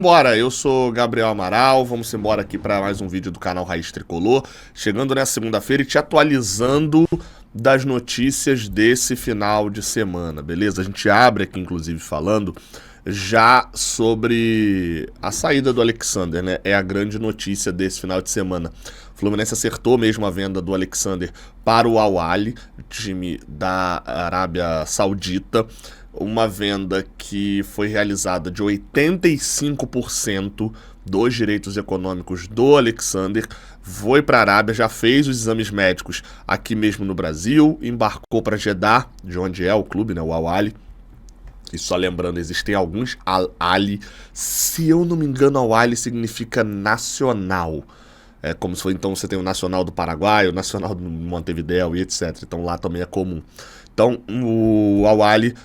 Bora, eu sou Gabriel Amaral, vamos embora aqui para mais um vídeo do canal Raiz Tricolor, chegando nessa segunda-feira e te atualizando das notícias desse final de semana, beleza? A gente abre aqui, inclusive, falando já sobre a saída do Alexander, né? É a grande notícia desse final de semana. O Fluminense acertou mesmo a venda do Alexander para o Al Ahly, time da Arábia Saudita. Uma venda que foi realizada de 85% dos direitos econômicos do Alexander, foi para a Arábia, já fez os exames médicos aqui mesmo no Brasil, embarcou para Jeddah, de onde é o clube, né, o Al Ahly. E só lembrando, existem alguns Al Ahly, se eu não me engano, Al Ahly significa nacional. É como se for, então você tem o Nacional do Paraguai, o Nacional do Montevidéu e etc. Então lá também é comum. Então o Al Ahly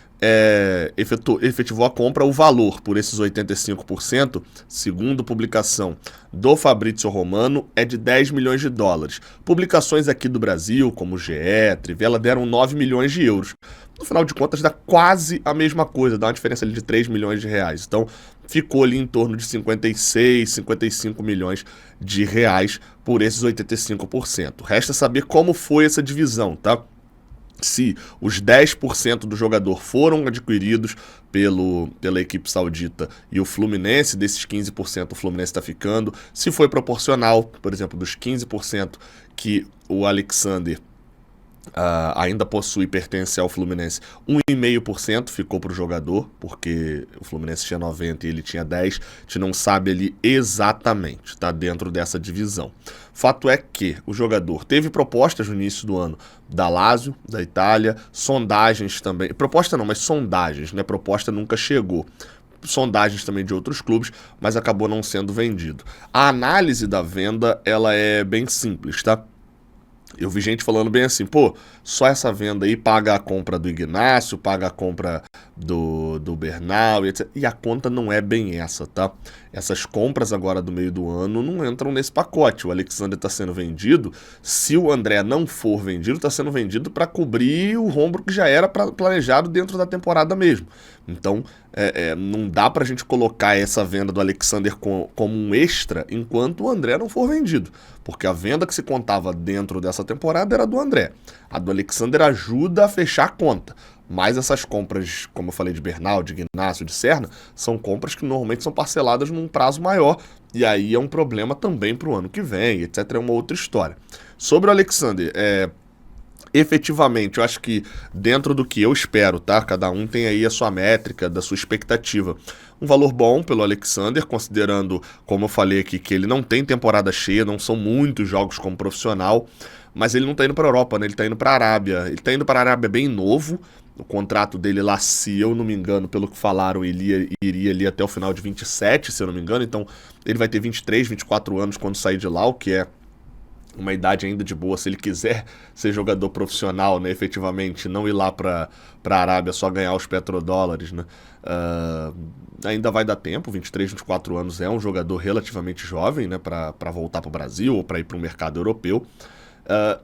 efetivou a compra, o valor por esses 85%, segundo publicação do Fabrício Romano, é de 10 milhões de dólares. Publicações aqui do Brasil, como o GE, Trivela, deram 9 milhões de euros. No final de contas, dá quase a mesma coisa, dá uma diferença ali de 3 milhões de reais. Então, ficou ali em torno de 56, 55 milhões de reais por esses 85%. Resta saber como foi essa divisão, tá? Se os 10% do jogador foram adquiridos pela equipe saudita e o Fluminense, desses 15% o Fluminense está ficando, se foi proporcional, por exemplo, dos 15% que o Alexander ainda possui e pertence ao Fluminense, 1,5% ficou para o jogador, porque o Fluminense tinha 90 e ele tinha 10, a gente não sabe ali exatamente, está dentro dessa divisão. Fato é que o jogador teve propostas no início do ano da Lazio, da Itália, sondagens também, proposta não, mas sondagens, né? Proposta nunca chegou. Sondagens também de outros clubes, mas acabou não sendo vendido. A análise da venda, ela é bem simples, tá? Eu vi gente falando bem assim, pô, só essa venda aí paga a compra do Ignacio, paga a compra do Bernal, etc. E a conta não é bem essa, tá? Essas compras agora do meio do ano não entram nesse pacote. O Alexander está sendo vendido, se o André não for vendido, está sendo vendido para cobrir o rombo que já era planejado dentro da temporada mesmo. Então, não dá pra gente colocar essa venda do Alexander como um extra enquanto o André não for vendido. Porque a venda que se contava dentro dessa temporada era do André. A do Alexander ajuda a fechar a conta. Mas essas compras, como eu falei de Bernal, de Ignacio, de Serna, são compras que normalmente são parceladas num prazo maior. E aí é um problema também pro ano que vem, etc. É uma outra história. Sobre o Alexander, efetivamente, eu acho que dentro do que eu espero, tá? Cada um tem aí a sua métrica, da sua expectativa. Um valor bom pelo Alexander, considerando, como eu falei aqui, que ele não tem temporada cheia, não são muitos jogos como profissional, mas ele não tá indo pra Europa, né? Ele tá indo pra Arábia. Ele tá indo pra Arábia bem novo. O contrato dele lá, se eu não me engano, pelo que falaram, ele iria ali até o final de 27, se eu não me engano. Então, ele vai ter 23, 24 anos quando sair de lá, o que é uma idade ainda de boa, se ele quiser ser jogador profissional, né, efetivamente, não ir lá para a Arábia só ganhar os petrodólares, né, ainda vai dar tempo, 23, 24 anos é um jogador relativamente jovem, né, para voltar para o Brasil ou para ir para o mercado europeu.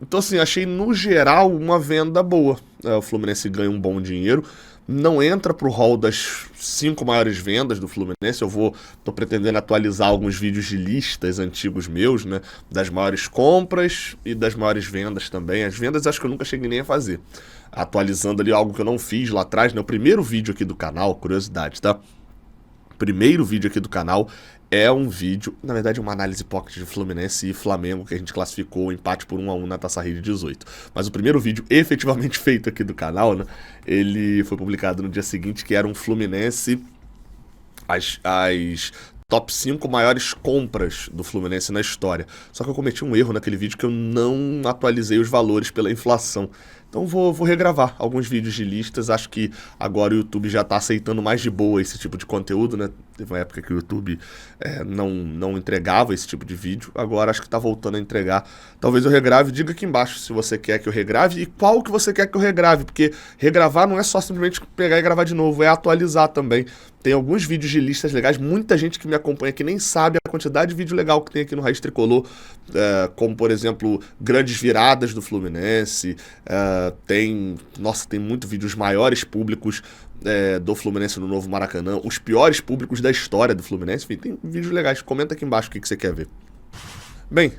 Então assim, achei no geral uma venda boa, o Fluminense ganha um bom dinheiro, não entra pro hall das 5 maiores vendas do Fluminense. Tô pretendendo atualizar alguns vídeos de listas antigos meus, né, das maiores compras e das maiores vendas também. As vendas acho que eu nunca cheguei nem a fazer, atualizando ali algo que eu não fiz lá atrás, né, o primeiro vídeo aqui do canal, curiosidade, tá? Primeiro vídeo aqui do canal é um vídeo, na verdade uma análise pocket de Fluminense e Flamengo, que a gente classificou o empate por 1-1 na Taça Rio de 18. Mas o primeiro vídeo efetivamente feito aqui do canal, né, ele foi publicado no dia seguinte, que era um Fluminense, as top 5 maiores compras do Fluminense na história. Só que eu cometi um erro naquele vídeo que eu não atualizei os valores pela inflação. Então vou regravar alguns vídeos de listas, acho que agora o YouTube já tá aceitando mais de boa esse tipo de conteúdo, né? Teve uma época que o YouTube não entregava esse tipo de vídeo, agora acho que tá voltando a entregar. Talvez eu regrave, diga aqui embaixo se você quer que eu regrave e qual que você quer que eu regrave, porque regravar não é só simplesmente pegar e gravar de novo, é atualizar também. Tem alguns vídeos de listas legais, muita gente que me acompanha que nem sabe a quantidade de vídeo legal que tem aqui no Raiz Tricolor, como por exemplo, grandes viradas do Fluminense, tem muito vídeos maiores públicos, do Fluminense no novo Maracanã, os piores públicos da história do Fluminense. Enfim, tem vídeos legais. Comenta aqui embaixo o que você quer ver. Bem,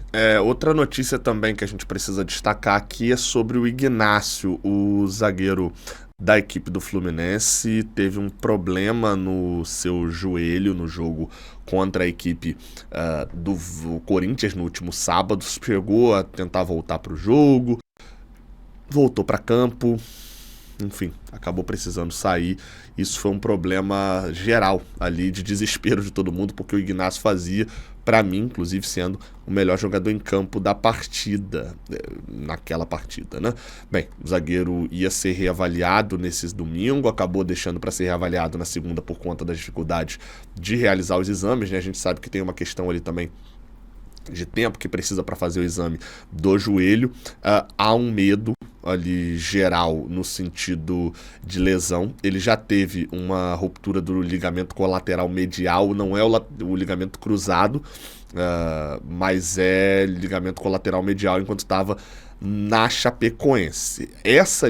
outra notícia também que a gente precisa destacar aqui é sobre o Ignacio, o zagueiro da equipe do Fluminense. Teve um problema no seu joelho no jogo contra a equipe do Corinthians no último sábado. Chegou a tentar voltar para o jogo, voltou para campo, enfim, acabou precisando sair. Isso foi um problema geral ali, de desespero de todo mundo, porque o Ignacio fazia, para mim, inclusive, sendo o melhor jogador em campo da partida, naquela partida, né? Bem, o zagueiro ia ser reavaliado nesse domingo, acabou deixando para ser reavaliado na segunda por conta das dificuldades de realizar os exames, né? A gente sabe que tem uma questão ali também de tempo que precisa para fazer o exame do joelho. Há um medo ali geral no sentido de lesão. Ele já teve uma ruptura do ligamento colateral medial, não é o ligamento cruzado, mas é ligamento colateral medial enquanto estava na Chapecoense. Essa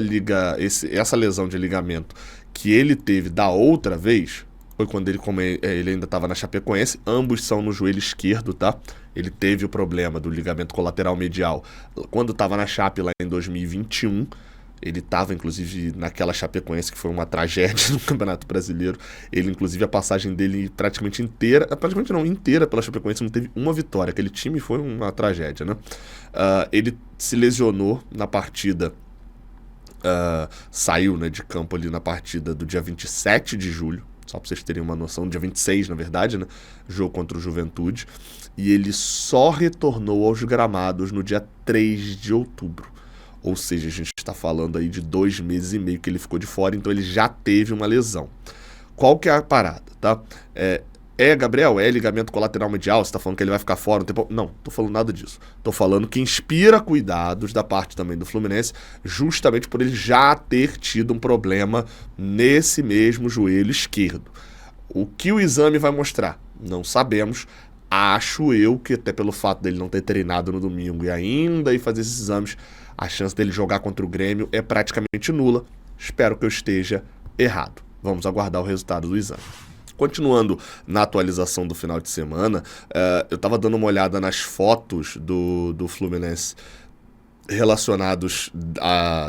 lesão de ligamento que ele teve da outra vez foi quando ele ainda estava na Chapecoense. Ambos são no joelho esquerdo, tá? Ele teve o problema do ligamento colateral medial quando estava na Chape lá em 2021. Ele estava, inclusive, naquela Chapecoense que foi uma tragédia no Campeonato Brasileiro. Ele, inclusive, a passagem dele inteira pela Chapecoense, não teve uma vitória. Aquele time foi uma tragédia, né? Ele se lesionou na partida, saiu, né, de campo ali na partida do dia 27 de julho. Só para vocês terem uma noção, dia 26, na verdade, né? Jogo contra o Juventude. E ele só retornou aos gramados no dia 3 de outubro. Ou seja, a gente está falando aí de 2 meses e meio que ele ficou de fora, então ele já teve uma lesão. Qual que é a parada, tá? Gabriel, é ligamento colateral medial, você tá falando que ele vai ficar fora um tempo? Não, tô falando nada disso. Tô falando que inspira cuidados da parte também do Fluminense, justamente por ele já ter tido um problema nesse mesmo joelho esquerdo. O que o exame vai mostrar? Não sabemos. Acho eu que até pelo fato dele não ter treinado no domingo e ainda ir fazer esses exames, a chance dele jogar contra o Grêmio é praticamente nula. Espero que eu esteja errado. Vamos aguardar o resultado do exame. Continuando na atualização do final de semana, eu estava dando uma olhada nas fotos do Fluminense relacionados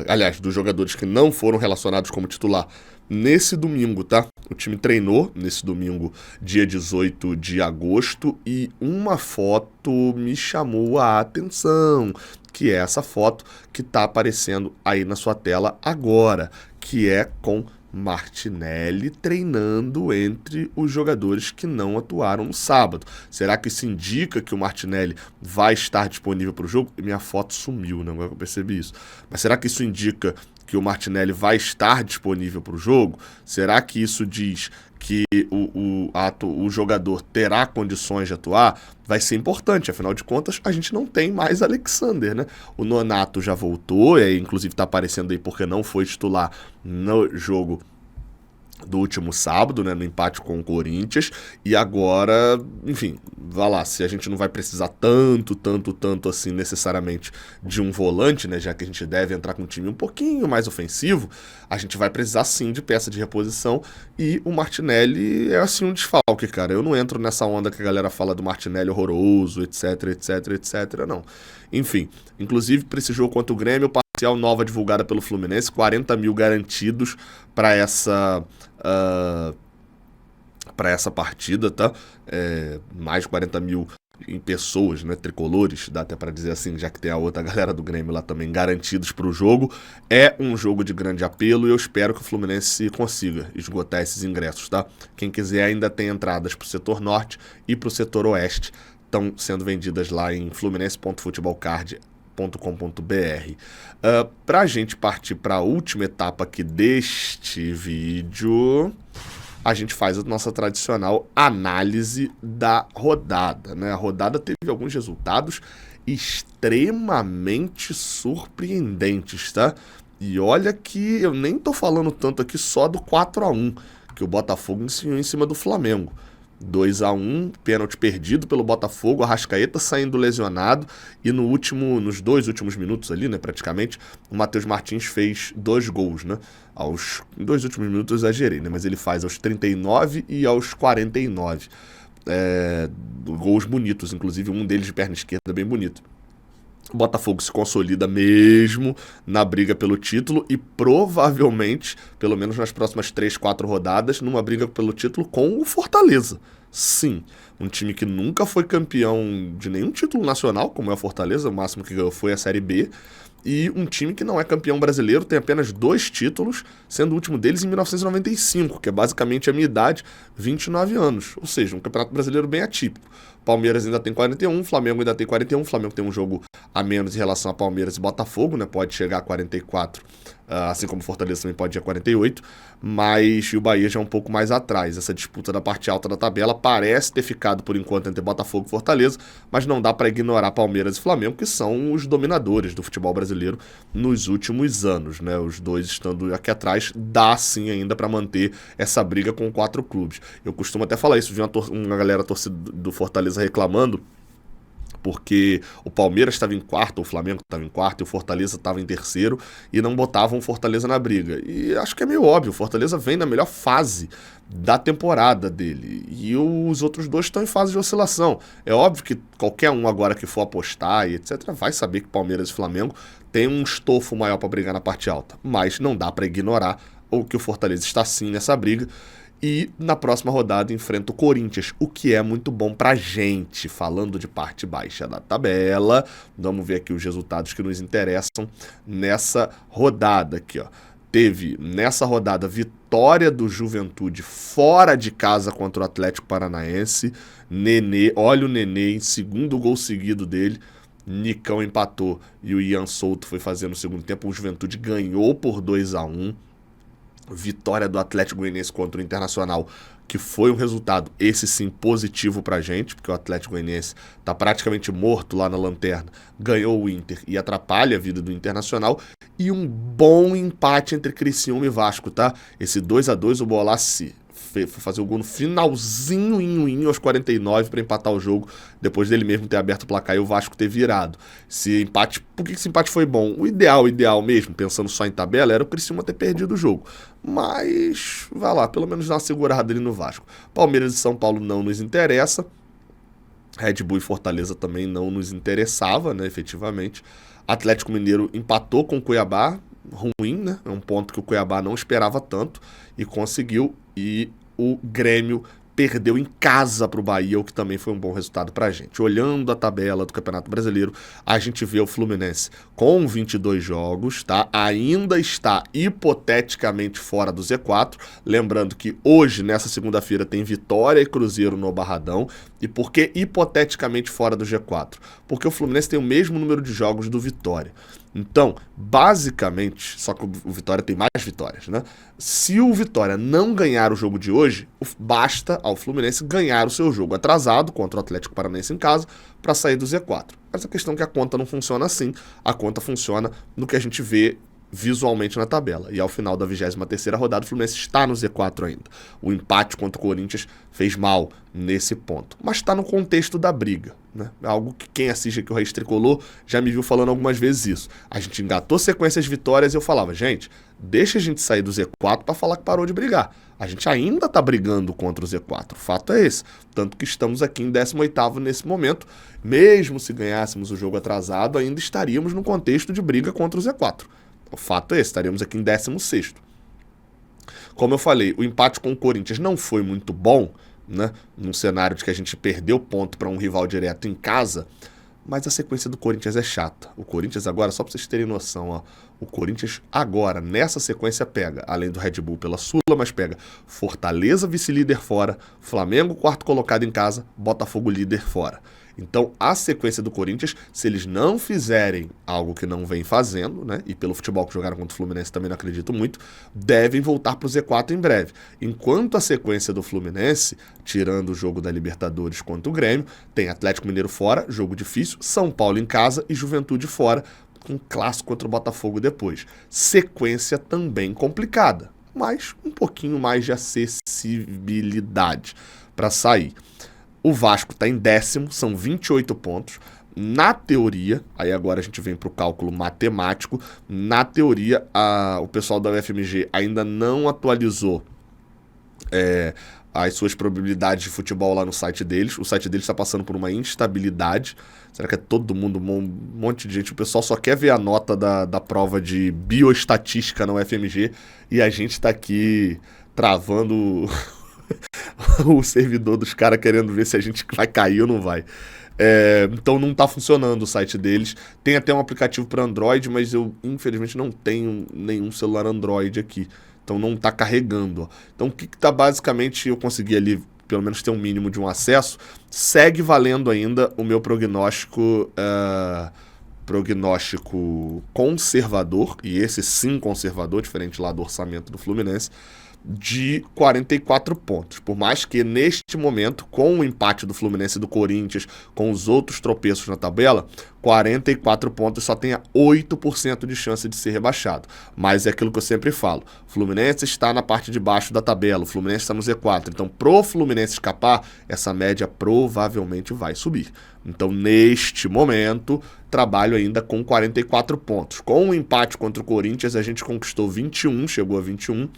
aliás, dos jogadores que não foram relacionados como titular nesse domingo, tá? O time treinou nesse domingo, dia 18 de agosto, e uma foto me chamou a atenção, que é essa foto que está aparecendo aí na sua tela agora, que é com Martinelli treinando entre os jogadores que não atuaram no sábado. Será que isso indica que o Martinelli vai estar disponível para o jogo? Minha foto sumiu, né? Agora que eu percebi isso. Mas será que isso indica que o Martinelli vai estar disponível para o jogo? Será que isso diz que o jogador terá condições de atuar? Vai ser importante, afinal de contas, a gente não tem mais Alexander, né? O Nonato já voltou, inclusive está aparecendo aí porque não foi titular no jogo do último sábado, né, no empate com o Corinthians, e agora, enfim, vá lá, se a gente não vai precisar tanto assim necessariamente de um volante, né, já que a gente deve entrar com um time um pouquinho mais ofensivo, a gente vai precisar sim de peça de reposição, e o Martinelli é assim um desfalque, cara. Eu não entro nessa onda que a galera fala do Martinelli horroroso, etc, não. Enfim, inclusive para esse jogo contra o Grêmio, parcial nova divulgada pelo Fluminense, 40 mil garantidos para essa partida, tá? Mais de 40 mil em pessoas, né, tricolores, dá até para dizer assim, já que tem a outra galera do Grêmio lá também garantidos para o jogo. É um jogo de grande apelo e eu espero que o Fluminense consiga esgotar esses ingressos, tá? Quem quiser ainda tem entradas para o setor norte e para o setor oeste, estão sendo vendidas lá em fluminense.futebolcard.com.br. Para a gente partir para a última etapa aqui deste vídeo, a gente faz a nossa tradicional análise da rodada, né? A rodada teve alguns resultados extremamente surpreendentes, tá? E olha que eu nem tô falando tanto aqui só do 4-1 que o Botafogo ensinou em cima do Flamengo. 2-1, pênalti perdido pelo Botafogo, Arrascaeta saindo lesionado e nos 2 últimos minutos ali, né, praticamente, o Matheus Martins fez 2 gols, né? Aos 2 últimos minutos eu exagerei, né, mas ele faz aos 39 e aos 49. Gols bonitos, inclusive um deles de perna esquerda bem bonito. O Botafogo se consolida mesmo na briga pelo título e provavelmente, pelo menos nas próximas 3, 4 rodadas, numa briga pelo título com o Fortaleza. Sim, um time que nunca foi campeão de nenhum título nacional, como é o Fortaleza, o máximo que ganhou foi a Série B, e um time que não é campeão brasileiro, tem apenas 2 títulos, sendo o último deles em 1995, que é basicamente a minha idade, 29 anos, ou seja, um campeonato brasileiro bem atípico. Palmeiras ainda tem 41, Flamengo ainda tem 41, Flamengo tem um jogo a menos em relação a Palmeiras e Botafogo, né? Pode chegar a 44, assim como Fortaleza também pode ir a 48, mas o Bahia já é um pouco mais atrás. Essa disputa da parte alta da tabela parece ter ficado por enquanto entre Botafogo e Fortaleza, mas não dá para ignorar Palmeiras e Flamengo, que são os dominadores do futebol brasileiro nos últimos anos, né? Os dois estando aqui atrás, dá sim ainda para manter essa briga com 4 clubes. Eu costumo até falar isso, vi uma galera torcida do Fortaleza reclamando, porque o Palmeiras estava em quarto, o Flamengo estava em quarto e o Fortaleza estava em terceiro e não botavam o Fortaleza na briga. E acho que é meio óbvio, o Fortaleza vem na melhor fase da temporada dele e os outros dois estão em fase de oscilação. É óbvio que qualquer um agora que for apostar e etc. vai saber que Palmeiras e Flamengo têm um estofo maior para brigar na parte alta, mas não dá para ignorar o que o Fortaleza está sim nessa briga. E na próxima rodada enfrenta o Corinthians, o que é muito bom pra gente. Falando de parte baixa da tabela, vamos ver aqui os resultados que nos interessam nessa rodada aqui, ó. Teve nessa rodada vitória do Juventude fora de casa contra o Atlético Paranaense. Nenê, olha o Nenê em segundo gol seguido dele. Nicão empatou e o Ian Souto foi fazer no segundo tempo. O Juventude ganhou por 2-1. Vitória do Atlético Goianiense contra o Internacional, que foi um resultado, esse sim, positivo pra gente, porque o Atlético Goianiense tá praticamente morto lá na lanterna, ganhou o Inter e atrapalha a vida do Internacional, e um bom empate entre Criciúma e Vasco, tá? Esse 2-2, o Bolassi foi fazer o gol no finalzinho aos 49 para empatar o jogo, depois dele mesmo ter aberto o placar e o Vasco ter virado. Por que esse empate foi bom? O ideal mesmo, pensando só em tabela, era o Criciúma ter perdido o jogo. Mas, vai lá, pelo menos dar uma segurada ali no Vasco. Palmeiras e São Paulo não nos interessa. Red Bull e Fortaleza também não nos interessava, né, efetivamente. Atlético Mineiro empatou com o Cuiabá, ruim, né? É um ponto que o Cuiabá não esperava tanto e conseguiu. E o Grêmio perdeu em casa para o Bahia, o que também foi um bom resultado para a gente. Olhando a tabela do Campeonato Brasileiro, a gente vê o Fluminense com 22 jogos, tá? Ainda está hipoteticamente fora do Z4. Lembrando que hoje, nessa segunda-feira, tem Vitória e Cruzeiro no Barradão. E por que hipoteticamente fora do G4? Porque o Fluminense tem o mesmo número de jogos do Vitória. Então, basicamente, só que o Vitória tem mais vitórias, né? Se o Vitória não ganhar o jogo de hoje, basta ao Fluminense ganhar o seu jogo atrasado contra o Atlético Paranaense em casa para sair do Z4. Mas a questão é que a conta não funciona assim. A conta funciona no que a gente vê visualmente na tabela. E ao final da 23ª rodada, o Fluminense está no Z4 ainda. O empate contra o Corinthians fez mal nesse ponto. Mas está no contexto da briga, né? Algo que quem assiste aqui o Raiz Tricolor já me viu falando algumas vezes isso. A gente engatou sequências de vitórias e eu falava, gente, deixa a gente sair do Z4 para falar que parou de brigar. A gente ainda está brigando contra o Z4. O fato é esse. Tanto que estamos aqui em 18º nesse momento. Mesmo se ganhássemos o jogo atrasado, ainda estaríamos no contexto de briga contra o Z4. O fato é esse, estaríamos aqui em 16º. Como eu falei, o empate com o Corinthians não foi muito bom, né? Num cenário de que a gente perdeu ponto para um rival direto em casa, mas a sequência do Corinthians é chata. O Corinthians agora, só para vocês terem noção, ó, o Corinthians agora, nessa sequência, pega, além do Red Bull pela Sula, mas pega Fortaleza, vice-líder fora, Flamengo, quarto colocado em casa, Botafogo, líder fora. Então, a sequência do Corinthians, se eles não fizerem algo que não vem fazendo, né, e pelo futebol que jogaram contra o Fluminense também não acredito muito, devem voltar para o Z4 em breve. Enquanto a sequência do Fluminense, tirando o jogo da Libertadores contra o Grêmio, tem Atlético Mineiro fora, jogo difícil, São Paulo em casa e Juventude fora, com um clássico contra o Botafogo depois. Sequência também complicada, mas um pouquinho mais de acessibilidade. para sair. O Vasco está em 10º, são 28 pontos. Na teoria, aí agora a gente vem para o cálculo matemático, na teoria o pessoal da UFMG ainda não atualizou as suas probabilidades de futebol lá no site deles. O site deles está passando por uma instabilidade. Será que é todo mundo, um monte de gente? O pessoal só quer ver a nota da prova de bioestatística na UFMG e a gente está aqui travando o servidor dos caras querendo ver se a gente vai cair ou não vai. Então não está funcionando o site deles. Tem até um aplicativo para Android, mas eu infelizmente não tenho nenhum celular Android aqui. Então não está carregando. Ó. Então o que está basicamente, eu consegui ali pelo menos ter um mínimo de um acesso, segue valendo ainda o meu prognóstico conservador, e esse sim conservador, diferente lá do orçamento do Fluminense, de 44 pontos. Por mais que neste momento, com o empate do Fluminense e do Corinthians, com os outros tropeços na tabela, 44 pontos só tenha 8% de chance de ser rebaixado. Mas é aquilo que eu sempre falo, o Fluminense está na parte de baixo da tabela, o Fluminense está no Z4, então pro Fluminense escapar, essa média provavelmente vai subir. Então neste momento, trabalho ainda com 44 pontos. Com o empate contra o Corinthians, a gente conquistou 21, chegou a 21.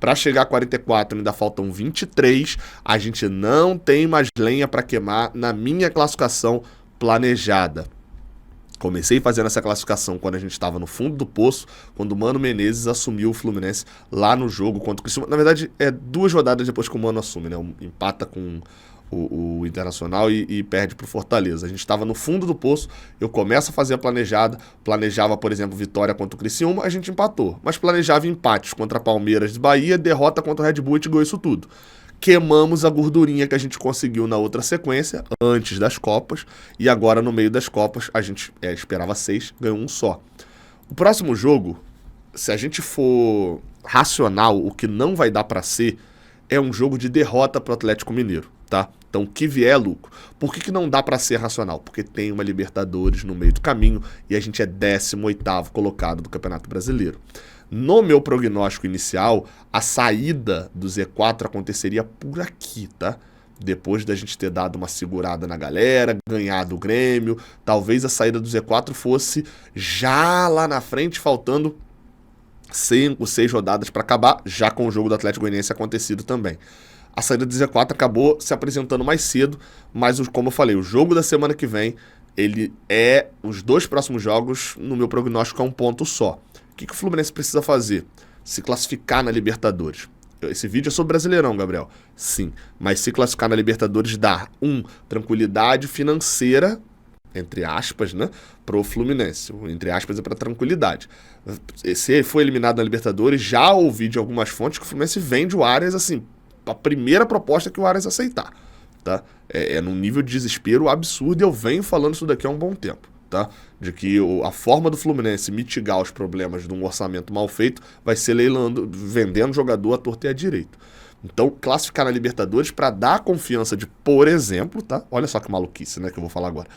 Para chegar a 44 ainda faltam 23, a gente não tem mais lenha para queimar na minha classificação planejada. Comecei fazendo essa classificação quando a gente estava no fundo do poço, quando o Mano Menezes assumiu o Fluminense lá no jogo contra o Criciúma. Na verdade, 2 rodadas depois que o Mano assume, né? Empata com o Internacional e perde para o Fortaleza. A gente estava no fundo do poço, eu começo a fazer a planejava, por exemplo, vitória contra o Criciúma, a gente empatou. Mas planejava empates contra Palmeiras e Bahia, derrota contra o Red Bull e ganhou isso tudo. Queimamos a gordurinha que a gente conseguiu na outra sequência, antes das Copas, e agora no meio das Copas a gente esperava 6, ganhou 1 só. O próximo jogo, se a gente for racional, o que não vai dar para ser, é um jogo de derrota para o Atlético Mineiro, tá? Então, o que vier é lucro. Por que não dá para ser racional? Porque tem uma Libertadores no meio do caminho e a gente é 18º colocado do Campeonato Brasileiro. No meu prognóstico inicial, a saída do Z4 aconteceria por aqui, tá? Depois da gente ter dado uma segurada na galera, ganhado o Grêmio, talvez a saída do Z4 fosse já lá na frente, faltando 5, 6 rodadas para acabar, já com o jogo do Atlético Goianiense acontecido também. A saída do Z4 acabou se apresentando mais cedo, mas como eu falei, o jogo da semana que vem, os 2 próximos jogos, no meu prognóstico, é um ponto só. O que o Fluminense precisa fazer? Se classificar na Libertadores. Esse vídeo é sobre Brasileirão, Gabriel. Sim, mas se classificar na Libertadores dá, tranquilidade financeira, entre aspas, né, pro Fluminense. Entre aspas é para tranquilidade. Se for eliminado na Libertadores, já ouvi de algumas fontes que o Fluminense vende o Arias, assim, a primeira proposta que o Arias aceitar, tá? É num nível de desespero absurdo e eu venho falando isso daqui há um bom tempo, tá? De que a forma do Fluminense mitigar os problemas de um orçamento mal feito vai ser vendendo jogador à torta e à direita. Então, classificar na Libertadores para dar confiança de, por exemplo, tá? Olha só que maluquice, né, que eu vou falar agora.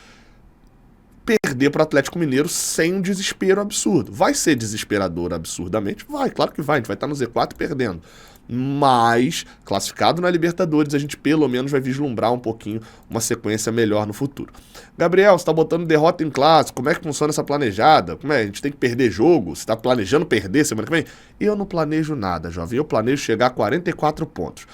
Perder para o Atlético Mineiro sem um desespero absurdo. Vai ser desesperador absurdamente? Vai, claro que vai. A gente vai estar no Z4 perdendo. Mas, classificado na Libertadores, a gente pelo menos vai vislumbrar um pouquinho uma sequência melhor no futuro. Gabriel, você está botando derrota em clássico, como é que funciona essa planejada? Como é? A gente tem que perder jogo? Você está planejando perder semana que vem? Eu não planejo nada, jovem. Eu planejo chegar a 44 pontos.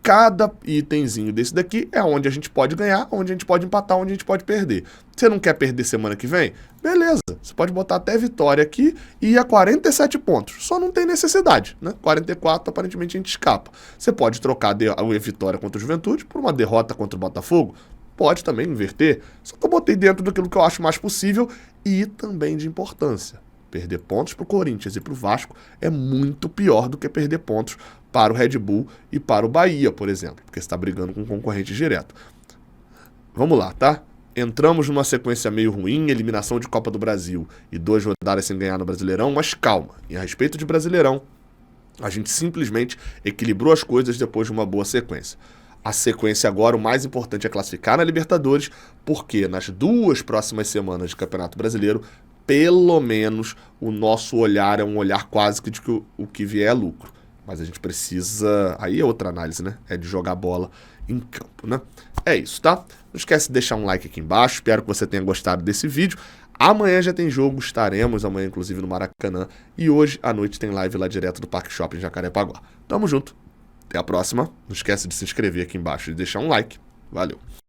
Cada itemzinho desse daqui é onde a gente pode ganhar, onde a gente pode empatar, onde a gente pode perder. Você não quer perder semana que vem? Beleza, você pode botar até vitória aqui e ir a 47 pontos. Só não tem necessidade, né? 44, aparentemente a gente escapa. Você pode trocar a vitória contra o Juventude por uma derrota contra o Botafogo. Pode também inverter. Só que eu botei dentro daquilo que eu acho mais possível e também de importância. Perder pontos para o Corinthians e para o Vasco é muito pior do que perder pontos para o Red Bull e para o Bahia, por exemplo, porque você está brigando com um concorrente direto. Vamos lá, tá? Entramos numa sequência meio ruim, eliminação de Copa do Brasil e 2 rodadas sem ganhar no Brasileirão, mas calma, e a respeito de Brasileirão, a gente simplesmente equilibrou as coisas depois de uma boa sequência. A sequência agora, o mais importante é classificar na Libertadores, porque nas 2 próximas semanas de Campeonato Brasileiro, pelo menos o nosso olhar é um olhar quase que de que o que vier é lucro. Mas a gente precisa... Aí é outra análise, né? É de jogar bola em campo, né? É isso, tá? Não esquece de deixar um like aqui embaixo, espero que você tenha gostado desse vídeo. Amanhã já tem jogo, estaremos amanhã inclusive no Maracanã, e hoje à noite tem live lá direto do Parque Shopping Jacarepaguá. Tamo junto, até a próxima, não esquece de se inscrever aqui embaixo e deixar um like, valeu!